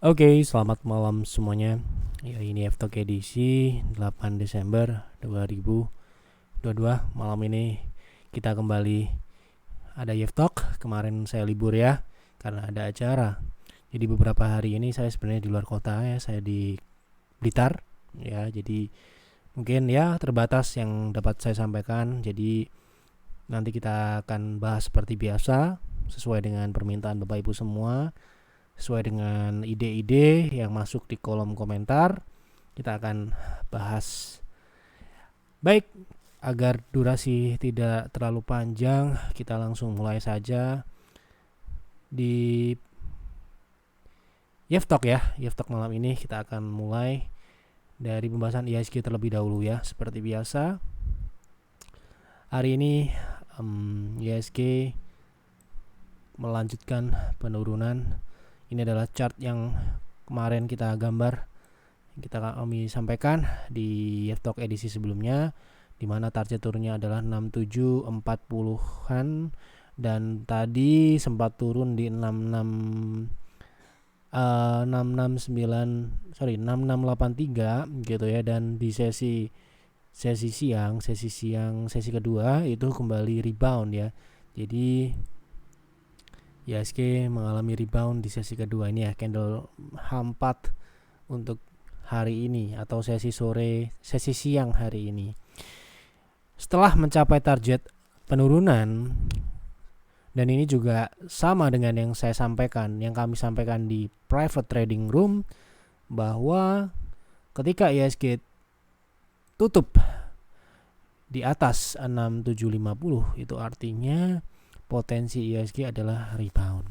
Oke, selamat malam semuanya. Ya, ini F-Talk edisi 8 Desember 2022. Malam ini kita kembali ada F-Talk. Kemarin saya libur ya karena ada acara. Jadi beberapa hari ini saya sebenarnya di luar kota ya, saya di Blitar ya. Jadi mungkin ya terbatas yang dapat saya sampaikan. Jadi nanti kita akan bahas seperti biasa sesuai dengan permintaan Bapak Ibu semua, sesuai dengan ide-ide yang masuk di kolom komentar. Kita akan bahas. Baik, agar durasi tidak terlalu panjang, kita langsung mulai saja di Yeftalk ya. Yeftalk malam ini kita akan mulai dari pembahasan IHSG terlebih dahulu ya. Seperti biasa, hari ini IHSG melanjutkan penurunan. Ini adalah chart yang kemarin kita kami sampaikan di Yeftalk edisi sebelumnya, di mana target turunnya adalah 6740-an dan tadi sempat turun di 6683 gitu ya, dan di sesi kedua itu kembali rebound ya. Jadi IHSG mengalami rebound di sesi kedua ini ya, candle H4 untuk hari ini atau sesi siang hari ini. Setelah mencapai target penurunan, dan ini juga sama dengan yang kami sampaikan di private trading room, bahwa ketika IHSG tutup di atas 6750 itu artinya potensi IHSG adalah rebound.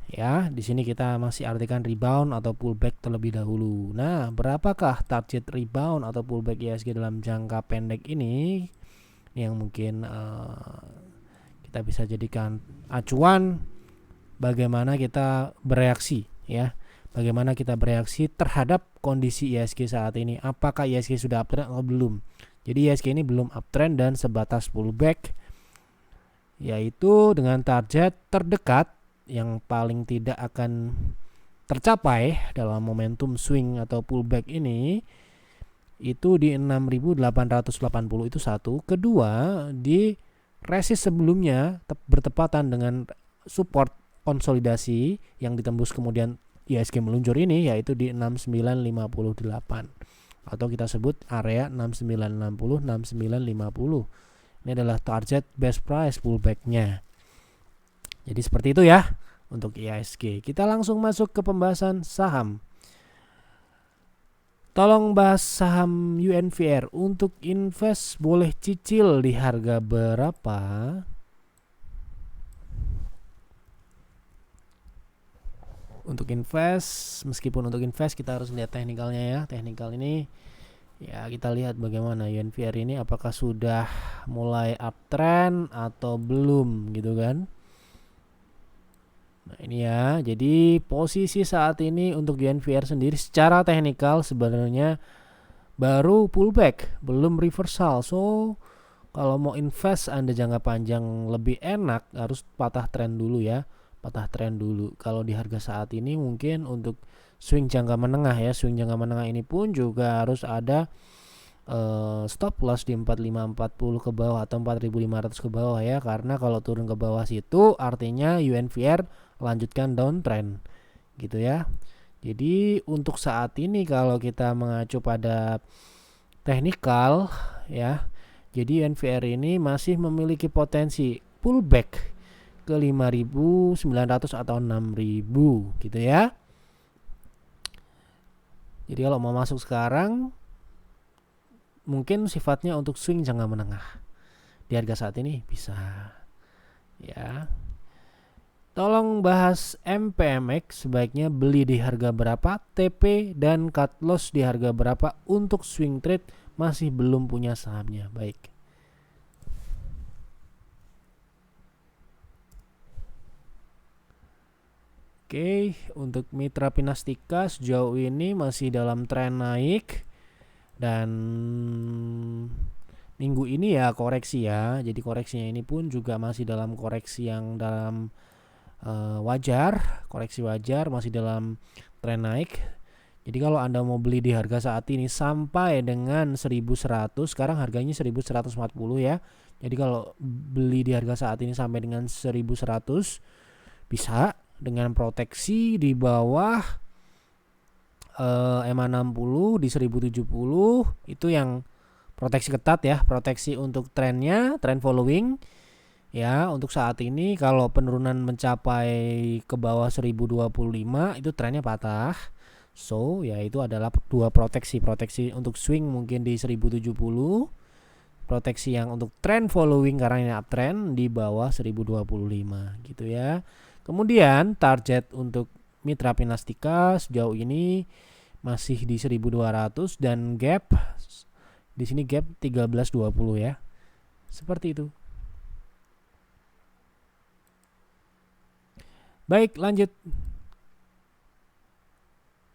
Ya, di sini kita masih artikan rebound atau pullback terlebih dahulu. Nah, berapakah target rebound atau pullback IHSG dalam jangka pendek ini yang mungkin kita bisa jadikan acuan bagaimana kita bereaksi ya. Bagaimana kita bereaksi terhadap kondisi IHSG saat ini. Apakah IHSG sudah uptrend atau belum? Jadi IHSG ini belum uptrend dan sebatas pullback, yaitu dengan target terdekat yang paling tidak akan tercapai dalam momentum swing atau pullback ini itu di 6880 itu satu. Kedua, di resist sebelumnya bertepatan dengan support konsolidasi yang ditembus kemudian IHSG meluncur ini, yaitu di 6958 atau kita sebut area 6960 6950. Ini adalah target best price pullback-nya. Jadi seperti itu ya untuk IHSG. Kita langsung masuk ke pembahasan saham. Tolong bahas saham UNVR. Untuk invest boleh cicil di harga berapa? Untuk invest, meskipun untuk invest kita harus lihat teknikalnya ya. Teknikal ini ya, kita lihat bagaimana UNVR ini, apakah sudah mulai uptrend atau belum gitu kan. Nah ini ya, jadi posisi saat ini untuk UNVR sendiri secara teknikal sebenarnya baru pullback, belum reversal. So kalau mau invest Anda jangka panjang lebih enak harus patah tren dulu ya. Patah tren dulu. Kalau di harga saat ini mungkin untuk swing jangka menengah ya, swing jangka menengah ini pun juga harus ada stop loss di 4540 ke bawah atau 4500 ke bawah ya, karena kalau turun ke bawah situ artinya UNVR lanjutkan downtrend gitu ya. Jadi untuk saat ini kalau kita mengacu pada teknikal ya, jadi UNVR ini masih memiliki potensi pullback ke 5.900 atau 6.000 gitu ya. Jadi kalau mau masuk sekarang mungkin sifatnya untuk swing jangka menengah. Di harga saat ini bisa ya. Tolong bahas MPMX, sebaiknya beli di harga berapa, TP dan cut loss di harga berapa untuk swing trade masih belum punya sahamnya. Baik. Oke, untuk Mitra Pinastika sejauh ini masih dalam tren naik dan minggu ini ya koreksi ya. Jadi koreksinya ini pun juga masih dalam koreksi yang dalam wajar, koreksi wajar, masih dalam tren naik. Jadi kalau Anda mau beli di harga saat ini sampai dengan 1100, sekarang harganya 1140 ya. Jadi kalau beli di harga saat ini sampai dengan 1100 bisa dengan proteksi di bawah EMA 60 di 1070, itu yang proteksi ketat ya, proteksi untuk trennya, trend following. Ya, untuk saat ini kalau penurunan mencapai ke bawah 1025 itu trennya patah. So, ya itu adalah dua proteksi untuk swing mungkin di 1070, proteksi yang untuk trend following karena ini uptrend di bawah 1025 gitu ya. Kemudian target untuk Mitra Pinastika sejauh ini masih di 1200 dan gap di sini gap 1320 ya. Seperti itu. Baik, lanjut.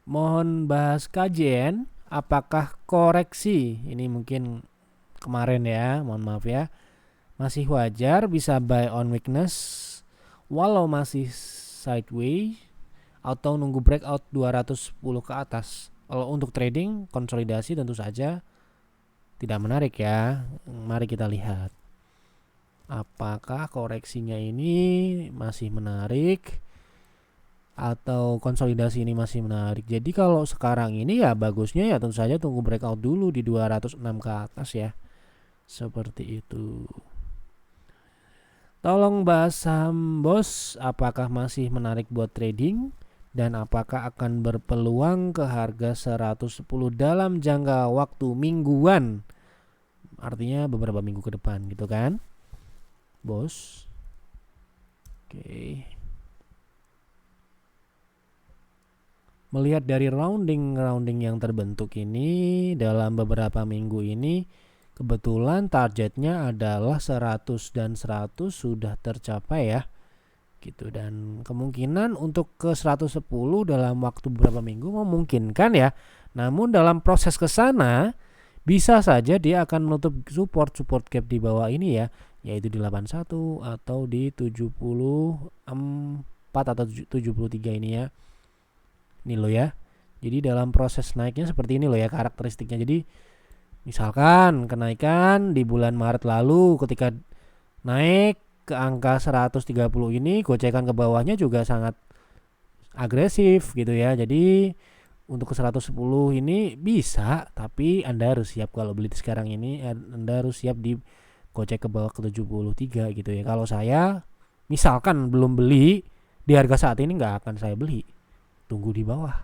Mohon bahas kajian apakah koreksi ini mungkin kemarin ya, mohon maaf ya, masih wajar bisa buy on weakness walau masih sideways atau nunggu breakout 210 ke atas. Kalau untuk trading konsolidasi tentu saja tidak menarik ya. Mari kita lihat apakah koreksinya ini masih menarik atau konsolidasi ini masih menarik. Jadi kalau sekarang ini ya bagusnya ya tentu saja tunggu breakout dulu di 206 ke atas ya. Seperti itu. Tolong bahas saham bos, apakah masih menarik buat trading dan apakah akan berpeluang ke harga 110 dalam jangka waktu mingguan. Artinya beberapa minggu ke depan gitu kan, bos. Oke. Melihat dari rounding yang terbentuk ini dalam beberapa minggu ini, kebetulan targetnya adalah 100 dan 100 sudah tercapai ya. Gitu, dan kemungkinan untuk ke 110 dalam waktu beberapa minggu memungkinkan ya. Namun dalam proses ke sana bisa saja dia akan menutup support gap di bawah ini ya, yaitu di 81 atau di 74 atau 73 ini ya. Ini loh ya. Jadi dalam proses naiknya seperti ini loh ya karakteristiknya. Jadi misalkan kenaikan di bulan Maret lalu ketika naik ke angka 130 ini, gocekan ke bawahnya juga sangat agresif gitu ya. Jadi untuk ke 110 ini bisa, tapi Anda harus siap kalau beli sekarang ini, Anda harus siap di gocek ke bawah ke 73 gitu ya. Kalau saya misalkan belum beli di harga saat ini nggak akan saya beli. Tunggu di bawah.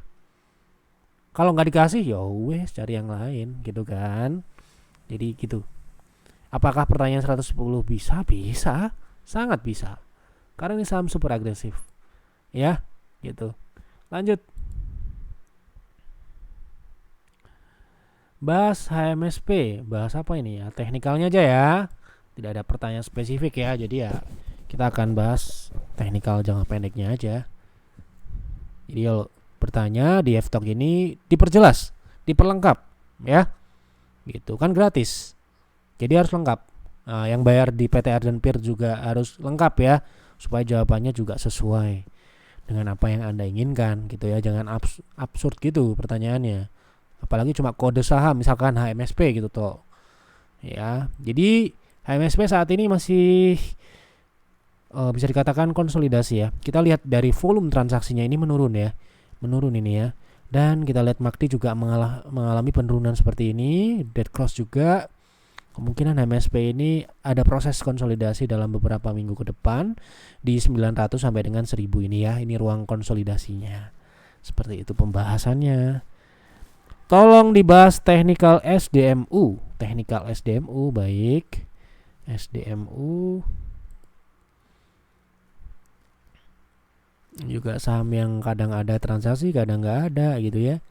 Kalau nggak dikasih ya wes cari yang lain gitu kan. Jadi gitu. Apakah pertanyaan 110 bisa? Bisa, sangat bisa. Karena ini saham super agresif. Ya, gitu. Lanjut. Bahas HMSP. Bahas apa ini ya? Teknikalnya aja ya. Tidak ada pertanyaan spesifik ya. Jadi ya kita akan bahas teknikal jangka pendeknya aja. Jadi kalau bertanya di F-Talk ini diperjelas, diperlengkap ya. Gitu kan gratis. Jadi harus lengkap. Nah, yang bayar di PTR dan PIR juga harus lengkap ya, supaya jawabannya juga sesuai dengan apa yang Anda inginkan gitu ya. Jangan absurd gitu pertanyaannya. Apalagi cuma kode saham misalkan HMSP gitu toh. Ya. Jadi HMSP saat ini masih bisa dikatakan konsolidasi ya. Kita lihat dari volume transaksinya ini menurun ya. Menurun ini ya. Dan kita lihat MACD juga mengalami penurunan seperti ini. Dead cross juga. Kemungkinan HMSP ini ada proses konsolidasi dalam beberapa minggu ke depan di 900 sampai dengan 1000 ini ya. Ini ruang konsolidasinya. Seperti itu pembahasannya. Tolong dibahas technical SDMU. Technical SDMU baik. SDMU juga saham yang kadang ada transaksi, kadang nggak ada gitu ya.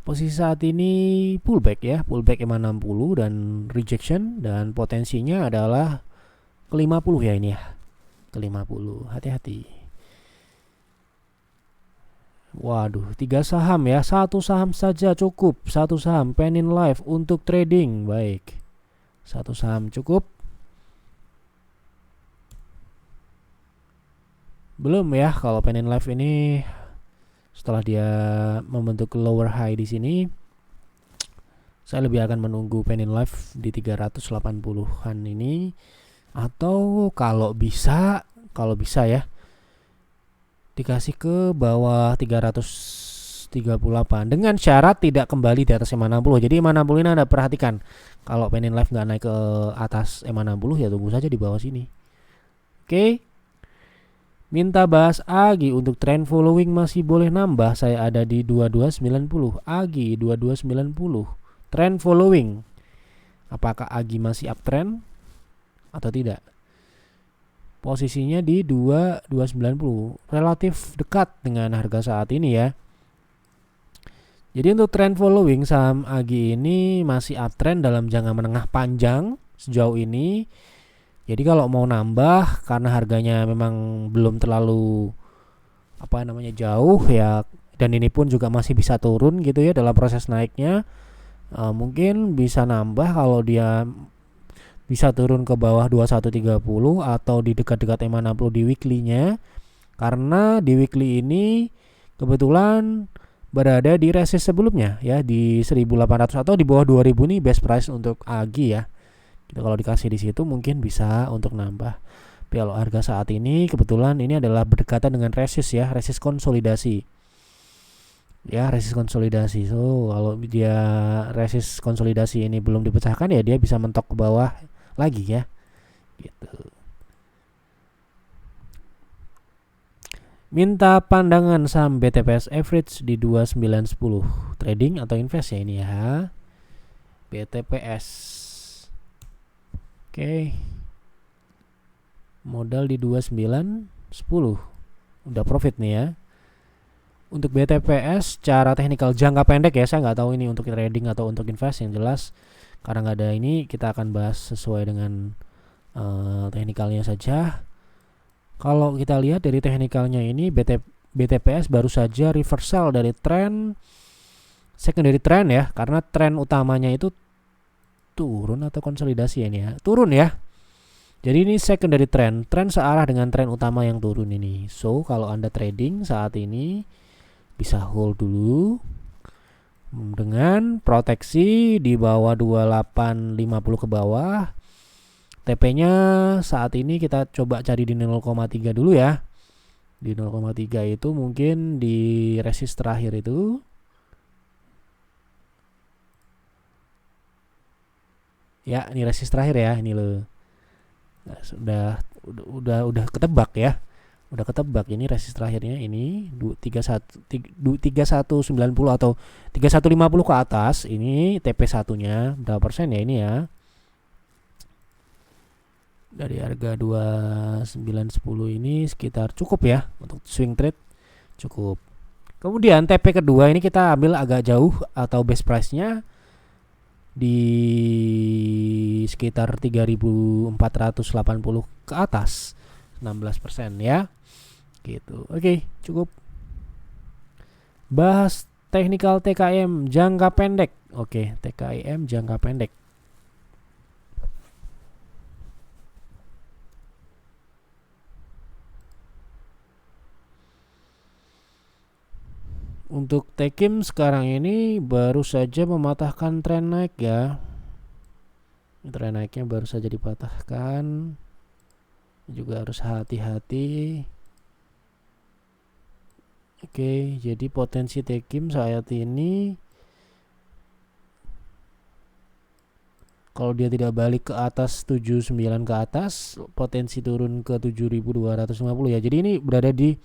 Posisi saat ini pullback ya, pullback EMA 60 dan rejection, dan potensinya adalah ke 50 ya ini ya. Ke 50, hati-hati. Waduh, 3 saham ya, 1 saham saja cukup, 1 saham Penin Life untuk trading, baik. 1 saham cukup. Belum ya, kalau Penny Life ini setelah dia membentuk lower high di sini, saya lebih akan menunggu Penny Life di 380-an ini, atau kalau bisa ya dikasih ke bawah 338 dengan syarat tidak kembali di atas EMA 60. Jadi EMA 60 ini Anda perhatikan, kalau Penny Life nggak naik ke atas EMA 60 ya tunggu saja di bawah sini. Oke. Minta bahas AGI untuk trend following masih boleh nambah. Saya ada di 2290. AGI 2290. Trend following. Apakah AGI masih uptrend atau tidak? Posisinya di 2290. Relatif dekat dengan harga saat ini ya. Jadi untuk trend following saham AGI ini masih uptrend dalam jangka menengah panjang sejauh ini. Jadi kalau mau nambah karena harganya memang belum terlalu jauh ya, dan ini pun juga masih bisa turun gitu ya dalam proses naiknya, mungkin bisa nambah kalau dia bisa turun ke bawah 2130 atau di dekat-dekat EMA 60 di weekly-nya, karena di weekly ini kebetulan berada di resist sebelumnya ya di 1800 atau di bawah 2000 nih best price untuk AGI ya. Kalau dikasih di situ mungkin bisa untuk nambah. Tapi kalau harga saat ini kebetulan ini adalah berdekatan dengan resist ya, resist konsolidasi. Ya, resist konsolidasi. So, kalau dia resist konsolidasi ini belum dipecahkan ya dia bisa mentok ke bawah lagi ya. Gitu. Minta pandangan saham BTPS average di 2910. Trading atau invest ya ini ya. BTPS. Oke. Modal di 2910. Udah profit nih ya. Untuk BTPS secara teknikal jangka pendek ya, saya nggak tahu ini untuk trading atau untuk invest, yang jelas karena nggak ada ini kita akan bahas sesuai dengan teknikalnya saja. Kalau kita lihat dari teknikalnya ini BTPS baru saja reversal dari tren secondary trend ya, karena tren utamanya itu turun atau konsolidasi ini ya, turun ya. Jadi ini secondary trend searah dengan tren utama yang turun ini. So kalau Anda trading saat ini bisa hold dulu dengan proteksi di bawah 2850 ke bawah. TP-nya saat ini kita coba cari di 0,3 dulu ya. Di 0,3 itu mungkin di resist terakhir itu. Ya, ini resist terakhir ya, ini loh. Nah, udah ketebak ya. Udah ketebak ini resist terakhirnya ini 3190 atau 3150 ke atas. Ini TP1-nya berapa persen ya ini ya? Dari harga 2910 ini sekitar cukup ya untuk swing trade, cukup. Kemudian TP kedua ini kita ambil agak jauh atau base price-nya di sekitar 3480 ke atas, 16% ya. Gitu. Oke, cukup. Bahas teknikal TKM jangka pendek. Oke, TKM jangka pendek. Untuk Tekim sekarang ini baru saja mematahkan tren naik ya. Tren naiknya baru saja dipatahkan. Juga harus hati-hati. Oke, jadi potensi Tekim saat ini kalau dia tidak balik ke atas 79 ke atas, potensi turun ke 7250 ya. Jadi ini berada di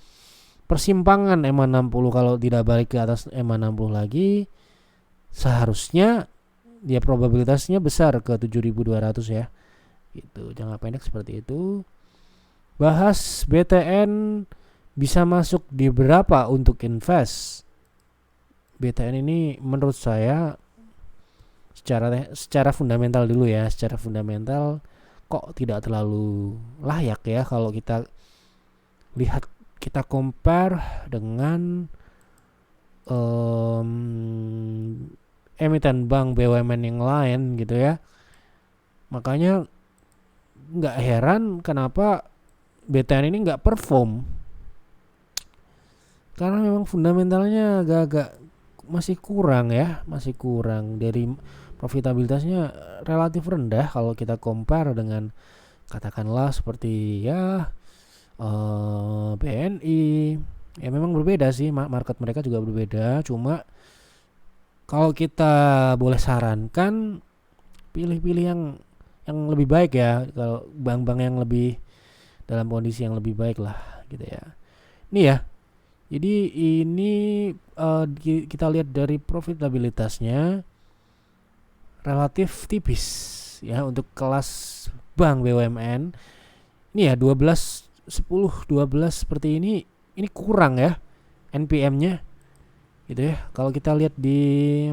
persimpangan EMA 60. Kalau tidak balik ke atas EMA 60 lagi, seharusnya dia probabilitasnya besar ke 7200 ya. Itu jangka pendek seperti itu. Bahas BTN bisa masuk di berapa untuk invest. BTN ini menurut saya secara fundamental dulu ya, secara fundamental kok tidak terlalu layak ya kalau kita lihat, kita compare dengan emiten bank BUMN yang lain gitu ya. Makanya nggak heran kenapa BTN ini nggak perform karena memang fundamentalnya agak-agak masih kurang ya, masih kurang dari profitabilitasnya relatif rendah kalau kita compare dengan katakanlah seperti ya BNI. Ya memang berbeda sih, market mereka juga berbeda, cuma kalau kita boleh sarankan pilih-pilih yang lebih baik ya, kalau bank-bank yang lebih dalam kondisi yang lebih baik lah gitu ya. Ini ya, jadi ini kita lihat dari profitabilitasnya relatif tipis ya untuk kelas bank BUMN. Ini ya 12 10 12 seperti ini kurang ya NPM-nya gitu ya. Kalau kita lihat di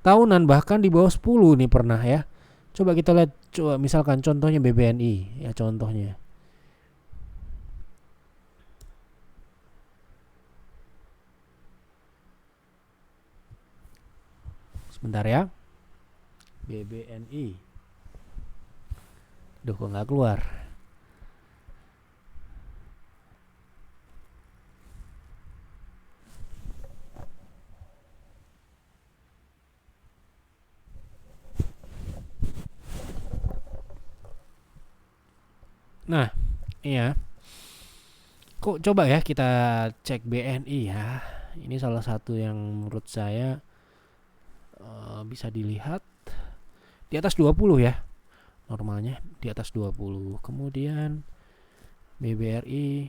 tahunan bahkan di bawah 10 nih pernah ya. Coba kita lihat, coba misalkan contohnya BBNI ya, contohnya. Sebentar ya. BBNI. Duh, kok nggak keluar. Nah, iya. Kok coba ya kita cek BNI ya. Ini salah satu yang menurut saya bisa dilihat di atas 20 ya. Normalnya di atas 20. Kemudian BBRI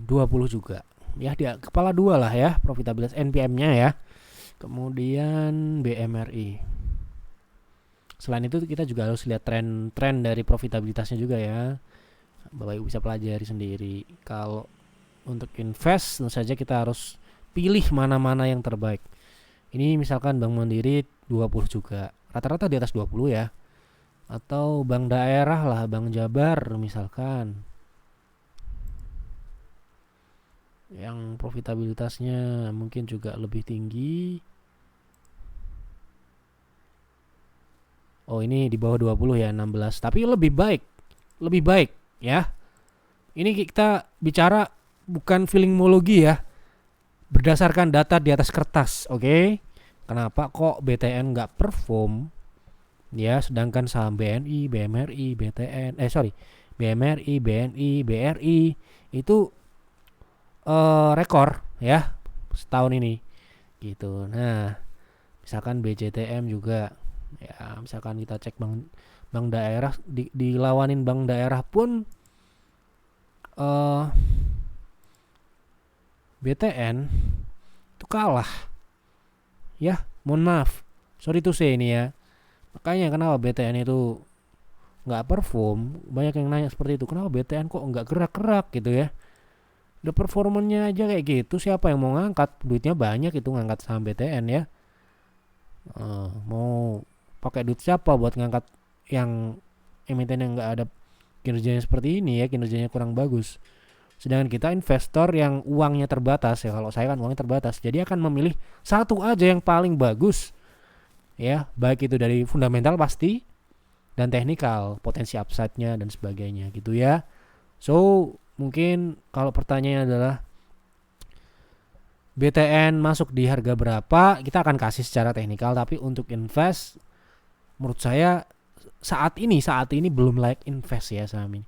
20 juga. Ya dia kepala dua lah ya profitabilitas NPM-nya ya. Kemudian BMRI. Selain itu kita juga harus lihat tren dari profitabilitasnya juga ya. Bapak Ibu bisa pelajari sendiri. Kalau untuk invest tentu saja kita harus pilih mana-mana yang terbaik. Ini misalkan Bank Mandiri 20 juga. Rata-rata di atas 20 ya. Atau bank daerah lah, Bank Jabar misalkan. Yang profitabilitasnya mungkin juga lebih tinggi. Oh, ini di bawah 20 ya, 16. Tapi lebih baik ya. Ini kita bicara bukan feelingmologi ya, berdasarkan data di atas kertas, oke? Kenapa kok BTN nggak perform? Ya, sedangkan saham BNI, BMRI, BMRI, BNI, BRI itu rekor ya setahun ini, gitu. Nah, misalkan BCTM juga, ya misalkan kita cek bank daerah dilawanin bank daerah pun BTN itu kalah ya, mohon maaf, sorry to say ini ya. Makanya kenapa BTN itu nggak perform, banyak yang nanya seperti itu, kenapa BTN kok nggak gerak-gerak gitu ya. Udah performanya aja kayak gitu, siapa yang mau ngangkat, duitnya banyak itu ngangkat saham BTN ya. Mau pakai duit siapa buat ngangkat yang emiten yang nggak ada kinerjanya seperti ini ya, kinerjanya kurang bagus. Sedangkan kita investor yang uangnya terbatas ya, kalau saya kan uangnya terbatas, jadi akan memilih satu aja yang paling bagus ya, baik itu dari fundamental pasti dan teknikal, potensi upside-nya dan sebagainya gitu ya. So mungkin kalau pertanyaannya adalah BTN masuk di harga berapa, kita akan kasih secara teknikal, tapi untuk invest menurut saya saat ini belum layak invest ya saham ini.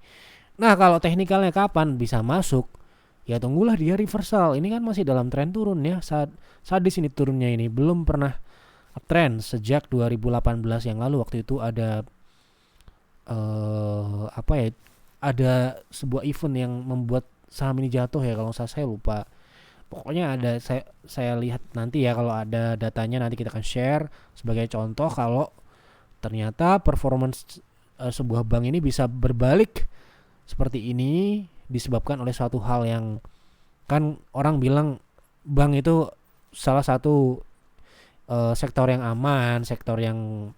Nah, kalau teknikalnya kapan bisa masuk? Ya tunggulah dia reversal. Ini kan masih dalam tren turun ya. Saat di sini turunnya ini belum pernah uptrend sejak 2018 yang lalu. Waktu itu ada ada sebuah event yang membuat saham ini jatuh ya, kalau saya lupa. Pokoknya ada, saya lihat nanti ya, kalau ada datanya nanti kita akan share sebagai contoh kalau ternyata performance sebuah bank ini bisa berbalik seperti ini disebabkan oleh suatu hal yang, kan orang bilang bank itu salah satu sektor yang aman, sektor yang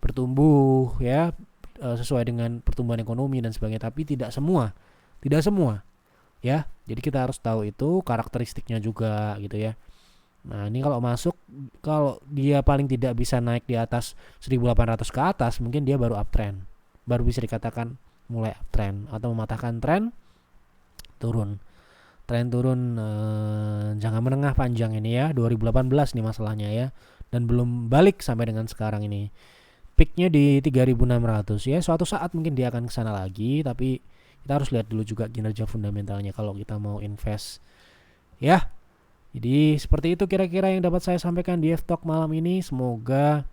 bertumbuh ya, sesuai dengan pertumbuhan ekonomi dan sebagainya, tapi tidak semua ya. Jadi kita harus tahu itu karakteristiknya juga gitu ya. Nah, ini kalau masuk, kalau dia paling tidak bisa naik di atas 1800 ke atas, mungkin dia baru uptrend. Baru bisa dikatakan mulai uptrend atau mematahkan tren turun. Tren turun jangka menengah panjang ini ya, 2018 nih masalahnya ya. Dan belum balik sampai dengan sekarang ini. Peaknya di 3600 ya, suatu saat mungkin dia akan kesana lagi, tapi kita harus lihat dulu juga kinerja fundamentalnya kalau kita mau invest ya. Jadi seperti itu kira-kira yang dapat saya sampaikan di F-Talk malam ini. Semoga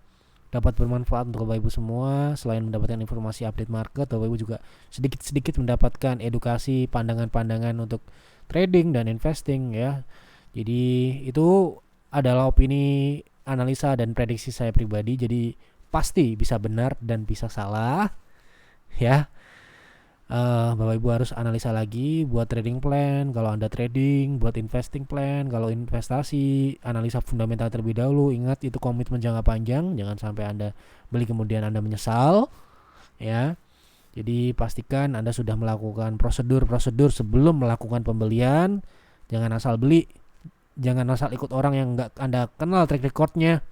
dapat bermanfaat untuk Bapak Ibu semua. Selain mendapatkan informasi update market, Bapak Ibu juga sedikit-sedikit mendapatkan edukasi, pandangan-pandangan untuk trading dan investing ya. Jadi itu adalah opini, analisa dan prediksi saya pribadi. Jadi pasti bisa benar dan bisa salah ya. Bapak Ibu harus analisa lagi buat trading plan kalau Anda trading, buat investing plan kalau investasi, analisa fundamental terlebih dahulu. Ingat itu komitmen jangka panjang, jangan sampai Anda beli kemudian Anda menyesal ya. Jadi pastikan Anda sudah melakukan prosedur-prosedur sebelum melakukan pembelian. Jangan asal beli, jangan asal ikut orang yang nggak Anda kenal track recordnya,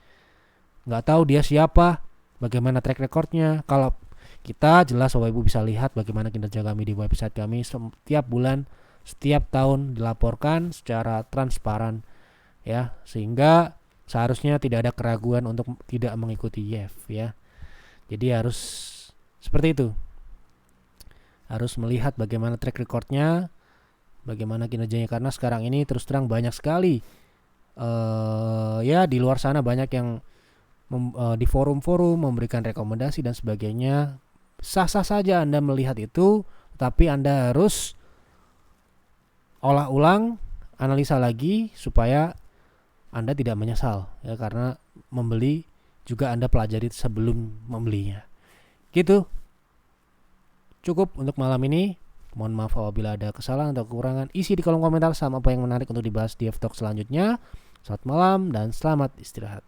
nggak tahu dia siapa, bagaimana track recordnya. Kalau kita jelas Bapak Ibu bisa lihat bagaimana kinerja kami di website kami setiap bulan, setiap tahun dilaporkan secara transparan ya, sehingga seharusnya tidak ada keraguan untuk tidak mengikuti YEF ya. Jadi harus seperti itu. Harus melihat bagaimana track recordnya, bagaimana kinerjanya, karena sekarang ini terus terang banyak sekali ya di luar sana banyak yang di forum-forum memberikan rekomendasi dan sebagainya. Sah-sah saja Anda melihat itu, tapi Anda harus olah ulang, analisa lagi supaya Anda tidak menyesal ya, karena membeli juga Anda pelajari sebelum membelinya. Gitu. Cukup untuk malam ini. Mohon maaf apabila ada kesalahan atau kekurangan. Isi di kolom komentar sama apa yang menarik untuk dibahas di F-Talk selanjutnya. Selamat malam dan selamat istirahat.